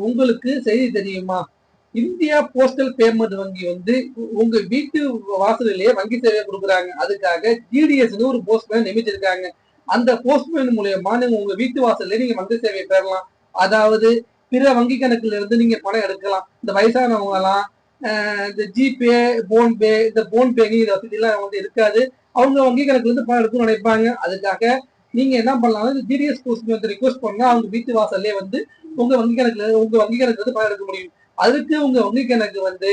உங்களுக்கு செய்தி தெரியுமா? இந்தியா போஸ்டல் பேமெண்ட் வங்கி வந்து உங்க வீட்டு வாசலிலேயே வங்கி சேவை கொடுக்குறாங்க. அதுக்காக ஜிடிஎஸ்னு ஒரு போஸ்ட்மேன் நியமிச்சிருக்காங்க. அந்த போஸ்ட்மேன் மூலியமா நீங்க உங்க வீட்டு வாசல்ல நீங்க வங்கி சேவையை பெறலாம். அதாவது பிற வங்கி கணக்குல இருந்து நீங்க பணம் எடுக்கலாம். இந்த வயசானவங்க எல்லாம் இந்த ஜிபே, போன்பே, இந்த போன்பே இந்த வசதி எல்லாம் வந்து இருக்காது. அவங்க வங்கி கணக்குல இருந்து பணம் எடுக்கணும்னு நினைப்பாங்க. அதுக்காக நீங்க என்ன பண்ணலாம், ஜிடிஎஸ் போஸ்ட் வந்து ரிக்வஸ்ட் பண்ணா அவங்க வீட்டு வாசல்லே வந்து உங்க வங்கி கணக்குல இருந்து பணம் எடுக்க முடியும். அதுக்கு உங்க வங்கி கணக்கு வந்து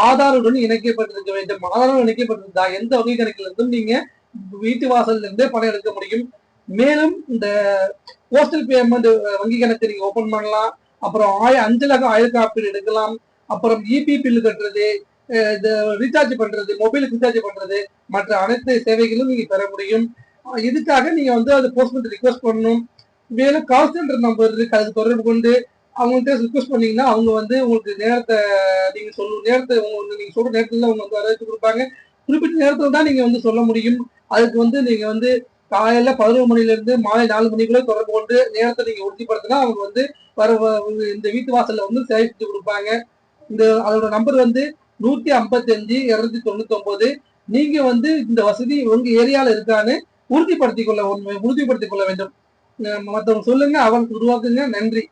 ஆதாருடன் இணைக்கப்பட்டிருக்க வேண்டும். ஆதாரம் இணைக்கப்பட்டிருந்தா எந்த வங்கி கணக்குல இருந்தும் நீங்க வீட்டு வாசல்ல இருந்தே பணம் எடுக்க முடியும். மேலும் இந்த போஸ்டல் பேமெண்ட் வங்கி கணக்கு நீங்க ஓபன் பண்ணலாம். அப்புறம் அஞ்சலக ஆயுள் காப்பீடு எடுக்கலாம். அப்புறம் இபி பில்லு கட்டுறது, ரீசார்ஜ் பண்றது, மொபைலுக்கு ரீசார்ஜ் பண்றது, மற்ற அனைத்து சேவைகளும் நீங்க பெற முடியும். இதுக்காக நீங்க வந்து அது போஸ்ட்மேன் ரிக்வஸ்ட் பண்ணணும். மேலும் கால் சென்டர் நம்பர் இருக்கு, அது தொடர்பு கொண்டு அவங்கள்ட்ட ரிக்வஸ்ட் பண்ணீங்கன்னா அவங்க வந்து உங்களுக்கு நேரத்தை நீங்க நேரத்தை நீங்க சொல்ற நேரத்துல அவங்க வந்து அறிவித்து கொடுப்பாங்க. குறிப்பிட்ட நேரத்துல தான் நீங்க வந்து சொல்ல முடியும். அதுக்கு வந்து நீங்க வந்து காலையில 11 மணில இருந்து மாலை 4 மணிக்குள்ள தொடர்பு கொண்டு நேரத்தை நீங்க உறுதிப்படுத்தினா அவங்க வந்து இந்த வீட்டு வாசல்ல வந்து சேவை செஞ்சு கொடுப்பாங்க. அதோட நம்பர் வந்து 155 299. நீங்க வந்து இந்த வசதி உங்க ஏரியால இருக்கான்னு உறுதிப்படுத்திக் கொள்ள வேண்டும். மற்றவங்க சொல்லுங்க, அவனுக்கு உருவாக்குங்க. நன்றி.